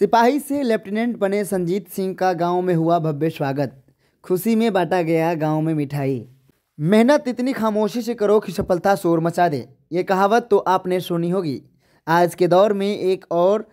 सिपाही से लेफ्टिनेंट बने संजीत सिंह का गांव में हुआ भव्य स्वागत। खुशी में बांटा गया गांव में मिठाई। मेहनत इतनी खामोशी से करो कि सफलता शोर मचा दे, ये कहावत तो आपने सुनी होगी। आज के दौर में एक और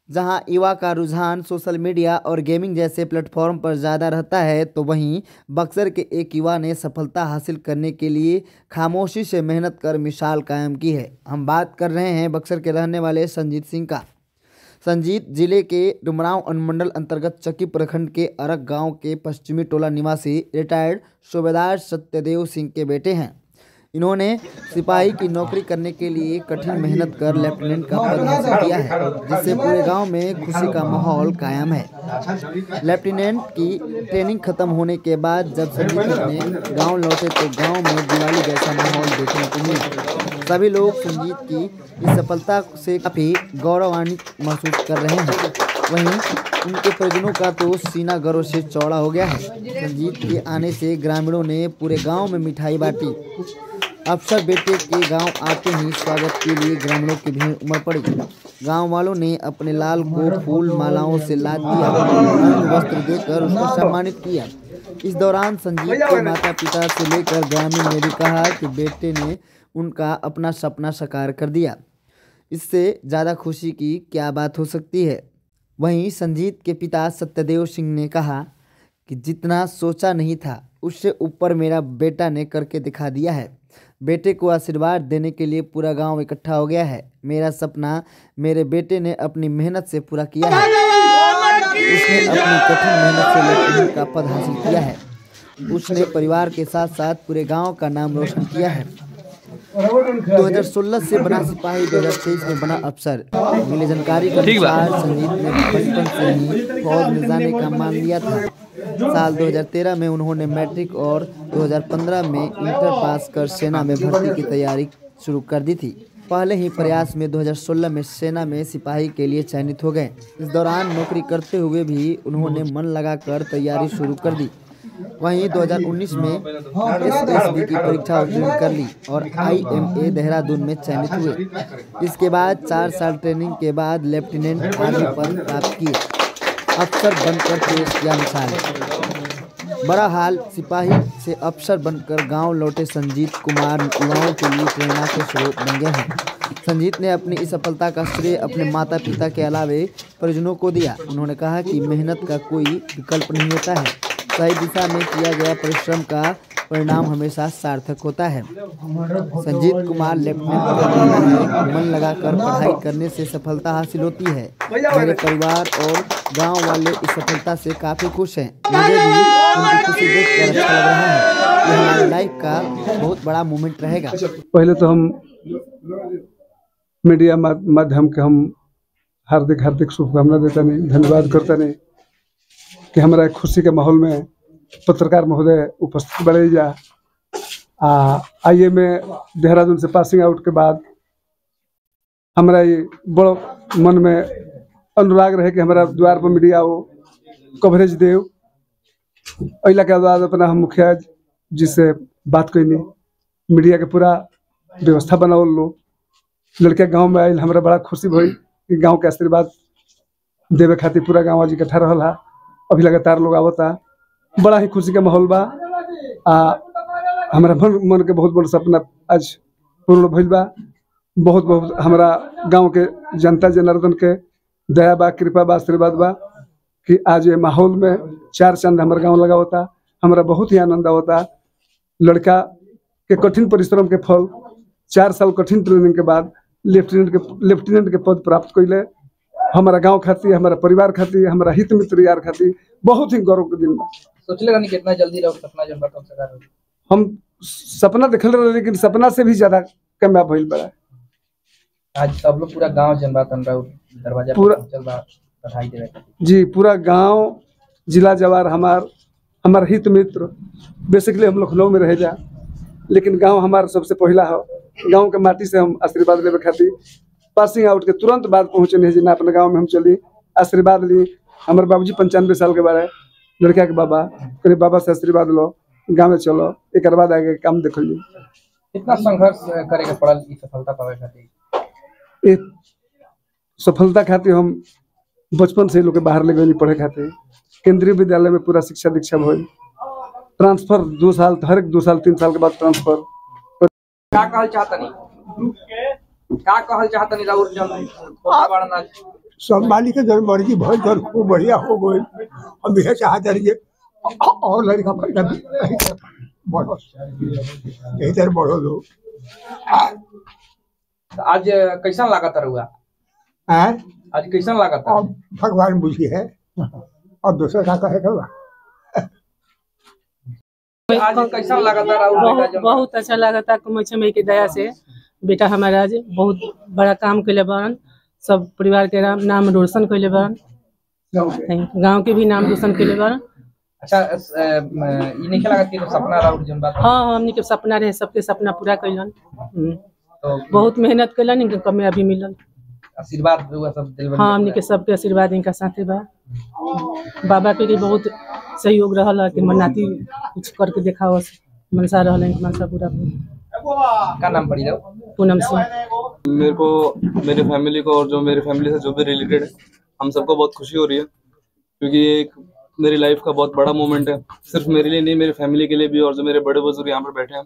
जहां युवा का रुझान सोशल मीडिया और गेमिंग जैसे प्लेटफॉर्म पर ज़्यादा रहता है, तो वहीं बक्सर के एक युवा ने सफलता हासिल करने के लिए खामोशी से मेहनत कर मिसाल कायम की है। हम बात कर रहे हैं बक्सर के रहने वाले संजीत सिंह का। संजीत जिले के डुमरांव अनुमंडल अंतर्गत चकी प्रखंड के अरग गांव के पश्चिमी टोला निवासी रिटायर्ड सूबेदार सत्यदेव सिंह के बेटे हैं। इन्होंने सिपाही की नौकरी करने के लिए कठिन मेहनत कर लेफ्टिनेंट का पद हासिल किया है, जिससे पूरे गांव में खुशी का माहौल कायम है। लेफ्टिनेंट की ट्रेनिंग खत्म होने के बाद जब संजीत अपने गांव लौटे तो गांव में दिवाली जैसा माहौल देखने को मिला। सभी लोग संजीत की इस सफलता से काफ़ी गौरवान्वित महसूस कर रहे हैं। वहीं उनके परिजनों का तो सीना गर्व से चौड़ा हो गया है। संजीत के आने से ग्रामीणों ने पूरे गांव में मिठाई बांटी। अफसर बेटे के गांव आते ही स्वागत के लिए ग्रामीणों की भीड़ उमड़ पड़ी। गांव वालों ने अपने लाल को फूल मालाओं से लाद दिया और वस्त्र देकर उसको सम्मानित किया। इस दौरान संजीत के माता पिता से लेकर ग्रामीण ने भी कहा कि बेटे ने उनका अपना सपना साकार कर दिया। इससे ज़्यादा खुशी की क्या बात हो सकती है। वहीं संजीत के पिता सत्यदेव सिंह ने कहा कि जितना सोचा नहीं था उससे ऊपर मेरा बेटा ने करके दिखा दिया है। बेटे को आशीर्वाद देने के लिए पूरा गांव इकट्ठा हो गया है। मेरा सपना मेरे बेटे ने अपनी मेहनत से पूरा किया है। उसने अपनी कठिन मेहनत से लेफ्टिनेंट का पद हासिल किया है। उसने परिवार के साथ साथ पूरे गांव का नाम रोशन किया है। 2016 से बना सिपाही, 2023 में बना अफसर। मिली जानकारी के अनुसार संजीत ने बचपन से ही फौज में जाने का मान लिया था। साल 2013 में उन्होंने मैट्रिक और 2015 में इंटर पास कर सेना में भर्ती की तैयारी शुरू कर दी थी। पहले ही प्रयास में 2016 में सेना में सिपाही के लिए चयनित हो गए। इस दौरान नौकरी करते हुए भी उन्होंने मन लगाकर तैयारी शुरू कर दी। वहीं 2019 में एसएसबी की परीक्षा उत्तीर्ण कर ली और IMA देहरादून में चयनित हुए। इसके बाद 4 साल ट्रेनिंग के बाद लेफ्टिनेंट आदि पद प्राप्त किए। अफसर बनकर पेश किया मिसाल। बड़ा हाल सिपाही से अफसर बनकर गांव लौटे संजीत कुमार युवाओं के लिए प्रेरणा के स्रोत बन गए हैं। संजीत ने अपनी इस सफलता का श्रेय अपने माता पिता के अलावे परिजनों को दिया। उन्होंने कहा कि मेहनत का कोई विकल्प नहीं होता है। सही दिशा में किया गया परिश्रम का परिणाम हमेशा सार्थक होता है। संजीत कुमार लेफ्टिनेंट का कहना है, मन लगाकर पढ़ाई करने से सफलता हासिल होती है। मेरे परिवार और गांव वाले इस सफलता से काफ़ी खुश हैं। मुझे भी उनकी खुशी देखकर अच्छा लग रहा है। ये हमारी लाइफ का बहुत बड़ा मोमेंट रहेगा। पहले तो हम मीडिया माध्यम के हम हार्दिक शुभकामना देता नहीं, धन्यवाद करता नहीं कि हमारा खुशी के माहौल में पत्रकार महोदय उपस्थित बढ़े जा। IMA देहरादून से पासिंग आउट के बाद हमारा ये बड़ा मन में अनुराग रहे कि हमारा द्वार पर मीडिया हो कवरेज दे। अला के बाद अपना हम मुखिया जी से बात कैनी, मीडिया के पूरा व्यवस्था बनाओ लो। लड़के गांव में आयल, हमारा बड़ा खुशी भई कि गांव के आशीर्वाद देवे खातिर पूरा गांव आज इकट्ठा रहा। अभी लगातार लोग आवता, बड़ा ही खुशी का माहौल बा। हमारा मन के बहुत बड़ा सपना आज पूर्ण भइल बा। बहुत बहुत हमारा गांव के जनता जनार्दन के दया बा, कृपा बा, आशीर्वाद बा कि आज ये माहौल में 4 चांद हमारा गांव लगा होता। हमारा बहुत ही आनंद होता। लड़का के कठिन परिश्रम के फल 4 साल कठिन ट्रेनिंग के बाद लेफ्टिनेंट के पद प्राप्त कैले। हमारा गांव खातिर, हमारा परिवार खातिर, हमारा हित मित्र यार खातिर बहुत ही गौरव के दिन बा। सोचले नहीं कितना जल्दी रहो सपना जब कब साकार हो। हम सपना देखल रहे, लेकिन सपना से भी ज्यादा कामयाब भइल बड़ा। आज सब लोग पूरा गांव जनबा तनरा दरवाजा पूरा चल बा बधाई देवे जी। पूरा गांव जिला जवार हमार हित मित्र बेसिकली हम लखनऊ में रह जा, लेकिन गांव हमारा सबसे पहला हो। गांव के माटी से हम आशीर्वाद लेवे खातिर पासिंग आउट के तुरंत बाद पहुंचे नहीं जी ना अपने गांव में हम चली आशीर्वाद ली। हमारे बाबूजी 95 साल के बारे लड़का के बाबा कहते बाबा से आशीर्वाद लो, गाँव में चलो, एक बाद आगे काम देख ली। कितना संघर्ष करे के पड़ल ई सफलता पावे खातिर? सफलता खातिर हम बचपन से लोग के बाहर ले गए पढ़े खातिर। केंद्रीय विद्यालय में पूरा शिक्षा दीक्षा भइल। ट्रांसफर 2 साल, हर एक 2 साल 3 साल के बाद ट्रांसफर। का कहल चाहतनी राउर जन वातावरण आज सब मालिक के जन मर्जी भइल जन खूब बढ़िया हो गई। हम यह चाहते रहिए और लड़का फैला बढ़ो, यही तरह बढ़ो लोग। आज कैसा लागत रहुआ? आज कैसा लागत? अब भगवान बुझी है, अब दूसरा का कहेगा। आज कैसा लागत राउर? बहुत अच्छा लागता। कमई की दया से बेटा हमारा आज बहुत बड़ा काम कैले बन, सब परिवार के नाम रोशन कैले बन, गांव के भी नाम रोशन कैले बन। अच्छा, ये नहीं लागत कि सपना राउर जन बात? हाँ, हमनी के सपना रहे, सबके सपना पूरा कैलन। तो बहुत मेहनत कैलन, इनके कमे अभी मिलल। आशीर्वाद हुआ सब दिल। हाँ, हमनी के सबके आशीर्वाद इनका साथे बा। बाबा के भी बहुत सहयोग रहल कि मनाती कुछ करके दिखाओ, मनसा रहल, मनसा पूरा। क्या नाम पड़ी रहो? पूनम सिंह। मेरे को, मेरी फैमिली को और जो मेरी फैमिली से जो भी रिलेटेड है, हम सबको बहुत खुशी हो रही है, क्योंकि ये एक मेरी लाइफ का बहुत बड़ा मोमेंट है। सिर्फ मेरे लिए नहीं, मेरी फैमिली के लिए भी, और जो मेरे बड़े बुजुर्ग यहाँ पर बैठे हैं,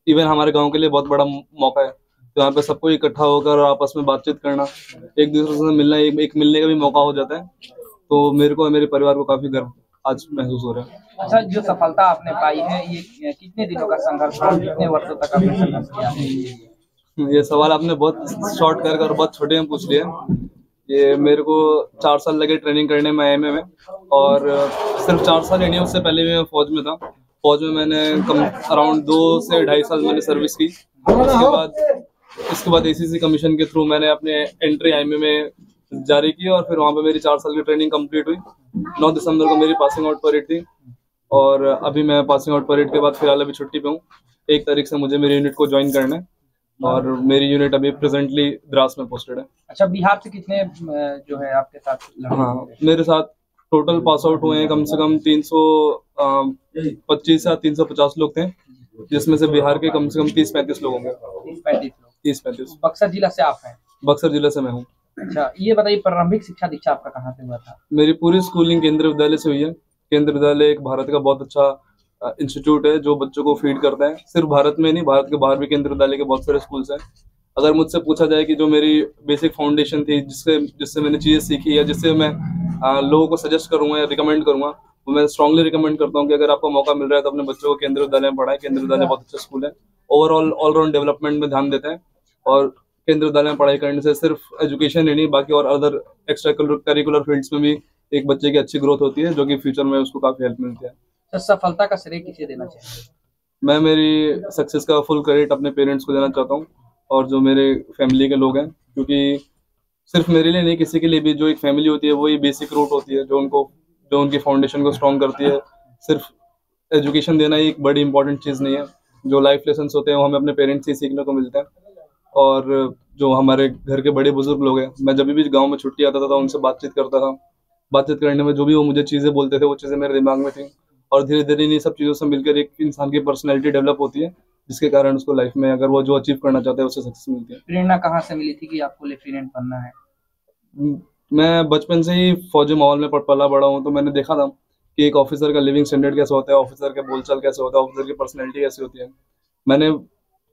इवन हमारे गांव के लिए बहुत बड़ा मौका है। तो यहाँ पे सबको इकट्ठा होकर और आपस में बातचीत करना, एक दूसरे से मिलना, एक मिलने का भी मौका हो जाता है। तो मेरे को और मेरे परिवार को काफी गर्व आज महसूस हो रहा है। अच्छा, जो सफलता आपने पाई है, ये कितने दिनों का संघर्ष था, कितने वर्षों तक आपने संघर्ष किया? ये सवाल आपने बहुत शॉर्ट कर और बहुत छोटे में पूछ लिया। ये मेरे को 4 साल लगे ट्रेनिंग करने में IIMA में, और सिर्फ 4 साल नहीं, उससे पहले भी मैं फौज में था। फौज में मैंने अराउंड 2 से 2.5 साल मैंने सर्विस की। उसके बाद ACC कमीशन के थ्रू मैंने अपने एंट्री IIMA में जारी की, और फिर वहाँ पे मेरी 4 साल की ट्रेनिंग कंप्लीट हुई। 9 दिसंबर को मेरी पासिंग आउट परेड थी, और अभी मैं पासिंग आउट परेड के बाद फिलहाल अभी छुट्टी पे हूँ। 1 तारीख से मुझे मेरी यूनिट को ज्वाइन करना है, और मेरी यूनिट अभी प्रेजेंटली द्रास में पोस्टेड है। अच्छा, बिहार से कितने जो है आपके साथ? हाँ, मेरे साथ टोटल पास आउट हुए हैं कम से कम 325 या 350 लोग थे, जिसमें से बिहार के कम से कम 30-35 लोग होंगे। 30-35। बक्सर जिला से आप हैं? बक्सर जिले से मैं हूँ। अच्छा, ये बताइए, प्रारंभिक शिक्षा दीक्षा आपका कहाँ से हुआ था? मेरी पूरी स्कूलिंग केंद्रीय विद्यालय से हुई है। केंद्रीय विद्यालय एक भारत का बहुत अच्छा इंस्टीट्यूट है जो बच्चों को फीड करता है। सिर्फ भारत में नहीं, भारत के बाहर भी केंद्रीय विद्यालय के बहुत सारे स्कूल्स हैं। अगर मुझसे पूछा जाए कि जो मेरी बेसिक फाउंडेशन थी, जिससे मैंने चीज़ें सीखी या जिससे मैं लोगों को सजेस्ट करूँगा या रिकमेंड करूँगा, वो मैं स्ट्रांगली रिकमेंड करता हूँ कि अगर आपको मौका मिल रहा है तो अपने बच्चों को केंद्रीय विद्यालय में पढ़ाएं। केंद्रीय विद्यालय बहुत अच्छा स्कूल है, ओवरऑल ऑलराउंड डेवलपमेंट में ध्यान देते हैं, और केंद्रीय विद्यालय में पढ़ाई करने से सिर्फ एजुकेशन ही नहीं, बाकी और अदर एक्स्ट्रा करिकुलर फील्ड्स में भी एक बच्चे की अच्छी ग्रोथ होती है, जो कि फ्यूचर में उसको काफी हेल्प मिलती है। तो सफलता का श्रेय किसे देना चाहिए? मैं मेरी सक्सेस का फुल क्रेडिट अपने पेरेंट्स को देना चाहता हूँ, और जो मेरे फैमिली के लोग हैं, क्योंकि सिर्फ मेरे लिए नहीं, किसी के लिए भी जो एक फैमिली होती है वही बेसिक रूट होती है, जो उनकी फाउंडेशन को स्ट्रॉन्ग करती है। सिर्फ एजुकेशन देना ही एक बड़ी इंपॉर्टेंट चीज़ नहीं है, जो लाइफ लेसन्स होते हैं वो हमें अपने पेरेंट्स से सीखने को मिलते हैं। और जो हमारे घर के बड़े बुजुर्ग लोग हैं, मैं जब भी गांव में छुट्टी आता था उनसे बातचीत करता था। बातचीत करने में जो भी वो मुझे चीज़ें बोलते थे, वो चीज़ें मेरे दिमाग में थी, और धीरे धीरे इन्हीं सब चीज़ों से मिलकर एक इंसान की पर्सनैलिटी डेवलप होती है, जिसके कारण उसको लाइफ में अगर वो जो अचीव करना चाहता है उससे सक्सेस मिलती है। प्रेरणा कहाँ से मिली थी कि आपको लेफ्टिनेंट बनना है? मैं बचपन से ही फौजी माहौल में पला बड़ा हूँ, तो मैंने देखा था कि एक ऑफिसर का लिविंग स्टैंडर्ड कैसे होता है, ऑफिसर का बोलचाल कैसे होता है, ऑफिसर की पर्सनैलिटी कैसी होती है। मैंने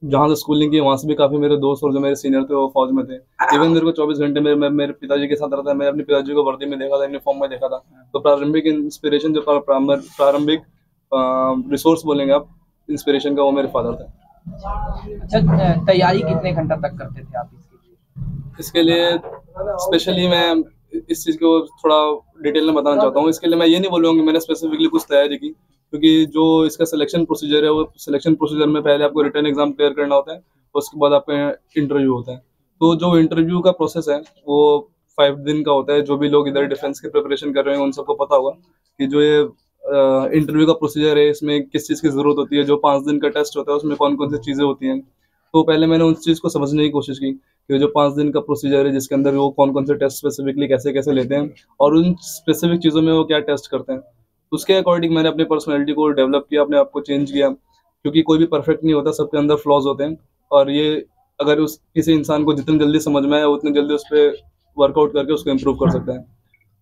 जहाँ से स्कूलिंग की वहाँ से भी काफ़ी मेरे दोस्त और जो मेरे सीनियर थे वो फौज में थे। इवन मेरे को 24 घंटे मेरे पिताजी के साथ रहता है। मैं अपने पिताजी को वर्दी में देखा था, यूनिफॉर्म में देखा था। तो प्रारंभिक इंस्पिरेशन, जो प्रारंभिक रिसोर्स बोलेंगे आप इंस्पिरेशन का, वो मेरे फादर थे। अच्छा, तैयारी कितने घंटा तक करते थे आप इसके लिए? स्पेशली मैं इस चीज़ को थोड़ा डिटेल में बताना चाहता हूँ। इसके लिए मैं ये नहीं बोलूँगा कि मैंने स्पेसिफिकली कुछ तैयारी की, क्योंकि जो इसका सिलेक्शन प्रोसीजर है, वो सिलेक्शन प्रोसीजर में पहले आपको रिटर्न एग्जाम क्लियर करना होता है, उसके बाद आपका इंटरव्यू होता है। तो जो इंटरव्यू का प्रोसेस है वो 5 दिन का होता है। जो भी लोग इधर डिफेंस की प्रिपरेशन कर रहे हैं उन सबको पता होगा कि जो ये इंटरव्यू का प्रोसीजर है, इसमें किस चीज़ की ज़रूरत होती है। जो 5 दिन का टेस्ट होता है उसमें कौन कौन सी चीज़ें होती हैं। तो पहले मैंने उस चीज़ को समझने की कोशिश की कि जो 5 दिन का प्रोसीजर है, जिसके अंदर वो कौन कौन से टेस्ट स्पेसिफिकली कैसे कैसे लेते हैं, और उन स्पेसिफिक चीज़ों में वो क्या टेस्ट करते हैं। उसके अकॉर्डिंग मैंने अपनी पर्सनैलिटी को डेवलप किया, अपने आप को चेंज किया, क्योंकि कोई भी परफेक्ट नहीं होता, सबके अंदर फ्लॉज होते हैं। और ये अगर किसी इंसान को जितनी जल्दी समझ में आए, उतनी जल्दी उस पर वर्कआउट करके उसको इम्प्रूव कर सकते हैं।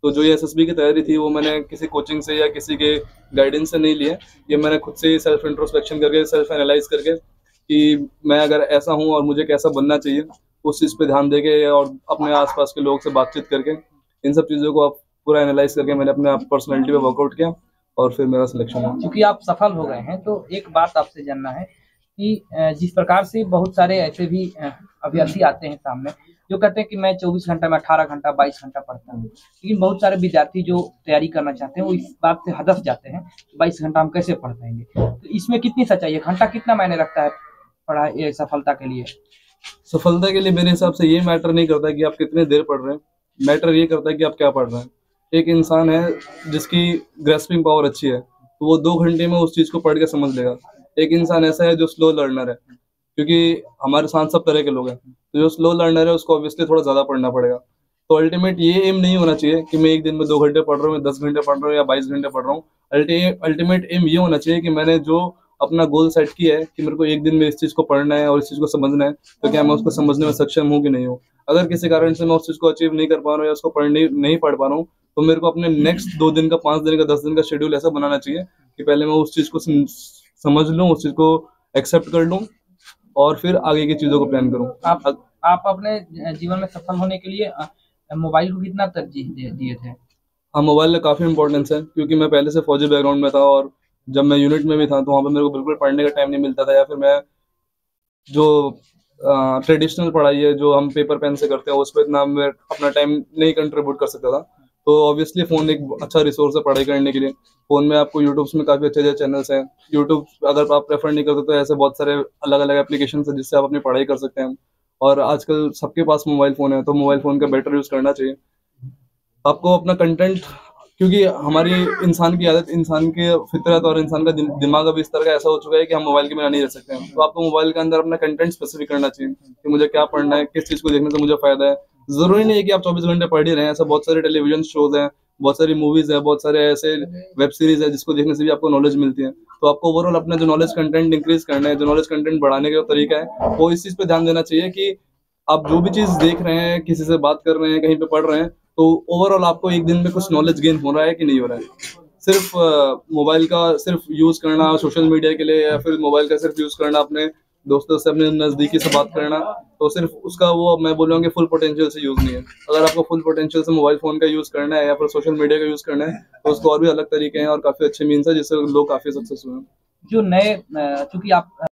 तो जो ये एसएसबी की तैयारी थी वो मैंने किसी कोचिंग से या किसी के गाइडेंस से नहीं लिया, ये मैंने खुद से ही सेल्फ इंट्रोस्पेक्शन करके, सेल्फ एनालाइज करके कि मैं अगर ऐसा हूँ और मुझे कैसा बनना चाहिए, उस चीज़ पे ध्यान देके और अपने आसपास के लोगों से बातचीत करके इन सब चीज़ों को आप पूरा एनालाइज करके मैंने अपने आप पर्सनैलिटी पे वर्कआउट किया और फिर मेरा सिलेक्शन हुआ। क्योंकि आप सफल हो गए हैं, तो एक बात आपसे जानना है कि जिस प्रकार से बहुत सारे ऐसे भी अभ्यर्थी आते हैं सामने जो कहते हैं कि मैं 24 घंटा में 18 घंटा 22 घंटा पढ़ता हूँ, लेकिन बहुत सारे विद्यार्थी जो तैयारी करना चाहते हैं वो इस बात से हदफ जाते हैं कि 22 घंटा हम कैसे पढ़ पाएंगे। तो इसमें कितनी सच्चाई है? घंटा कितना मायने रखता है पढ़ाई सफलता के लिए? सफलता के लिए मेरे हिसाब से ये मैटर नहीं करता कि आप कितने देर पढ़ रहे हैं, मैटर ये करता है कि आप क्या पढ़ रहे हैं। एक इंसान है जिसकी ग्रेस्पिंग पावर अच्छी है तो वो 2 घंटे में उस चीज़ को पढ़ के समझ लेगा। एक इंसान ऐसा है जो स्लो लर्नर है, क्योंकि हमारे साथ सब तरह के लोग हैं, तो जो स्लो लर्नर है उसको ऑब्वियसली थोड़ा ज़्यादा पढ़ना पड़ेगा। तो अल्टीमेट ये एम नहीं होना चाहिए कि मैं एक दिन में 2 घंटे पढ़ रहा हूँ, 10 घंटे पढ़ रहा हूँ या 22 घंटे पढ़ रहा हूँ। अल्टीमेट एम ये होना चाहिए कि मैंने जो अपना गोल सेट किया है कि मेरे को एक दिन में इस चीज़ को पढ़ना है और इस चीज़ को समझना है, तो क्या मैं उसको समझने में सक्षम हूँ कि नहीं हूँ। अगर किसी कारण से मैं उस चीज़ को अचीव नहीं कर पा रहा हूँ या उसको नहीं पढ़ पा रहा हूँ, तो मेरे को अपने नेक्स्ट 2 दिन का, 5 दिन का, 10 दिन का शेड्यूल ऐसा बनाना चाहिए कि पहले मैं उस चीज़ को समझ लूँ, उस चीज़ को एक्सेप्ट कर लूँ और फिर आगे की चीज़ों को प्लान करूँ। आप अपने जीवन में सफल होने के लिए मोबाइल को कितना तरजीह दिए थे? हाँ, मोबाइल का काफ़ी इंपॉर्टेंस है, क्योंकि मैं पहले से फौजी बैकग्राउंड में था और जब मैं यूनिट में भी था तो वहाँ पे मेरे को बिल्कुल पढ़ने का टाइम नहीं मिलता था, या फिर मैं जो ट्रेडिशनल पढ़ाई है जो हम पेपर पेन से करते हैं उस पर इतना मैं अपना टाइम नहीं कंट्रीब्यूट कर सकता था। तो ऑब्वियसली फ़ोन एक अच्छा रिसोर्स है पढ़ाई करने के लिए। फ़ोन में आपको यूट्यूब्स में काफ़ी अच्छे अच्छे चैनल्स हैं। यूट्यूब अगर आप प्रेफर नहीं करते तो ऐसे बहुत सारे अलग अलग एप्लीकेशन है जिससे आप अपनी पढ़ाई कर सकते हैं। और आजकल सबके पास मोबाइल फ़ोन है, तो मोबाइल फ़ोन का बेटर यूज़ करना चाहिए। आपको अपना कंटेंट, क्योंकि हमारी इंसान की आदत, इंसान की फितरत और इंसान का दिमाग अभी इस तरह का ऐसा हो चुका है कि हम मोबाइल के बिना नहीं रह सकते हैं। तो आपको मोबाइल के अंदर अपना कंटेंट स्पेसिफिक करना चाहिए कि मुझे क्या पढ़ना है, किस चीज़ को देखने से मुझे फ़ायदा है। ज़रूरी नहीं है कि आप 24 घंटे पढ़ ही रहे हैं, ऐसा बहुत सारे टेलीविजन शोज़ हैं, बहुत सारी मूवीज़ है, बहुत सारे ऐसे वेब सीरीज़ है जिसको देखने से भी आपको नॉलेज मिलती है। तो आपको ओवरऑल अपना जो नॉलेज कंटेंट इंक्रीज़ करना है, जो नॉलेज कंटेंट बढ़ाने का तरीका है, वो इस चीज़ पे ध्यान देना चाहिए कि आप जो भी चीज़ देख रहे हैं, किसी से बात कर रहे हैं, कहीं पे पढ़ रहे हैं, तो ओवरऑल आपको एक दिन में कुछ नॉलेज गेन हो रहा है कि नहीं हो रहा है। सिर्फ मोबाइल का सिर्फ यूज़ करना सोशल मीडिया के लिए, या फिर मोबाइल का सिर्फ यूज़ करना अपने दोस्तों से, अपने नज़दीकी से बात करना, तो सिर्फ उसका वो मैं बोलूँगा फुल पोटेंशियल से यूज़ नहीं है। अगर आपको फुल पोटेंशियल से मोबाइल फ़ोन का यूज़ करना है या फिर सोशल मीडिया का यूज़ करना है, तो उसको और भी अलग तरीके हैं और काफ़ी अच्छे मीन्स है जिससे लोग काफ़ी सक्सेस हुए हैं। जो नए चूंकि आप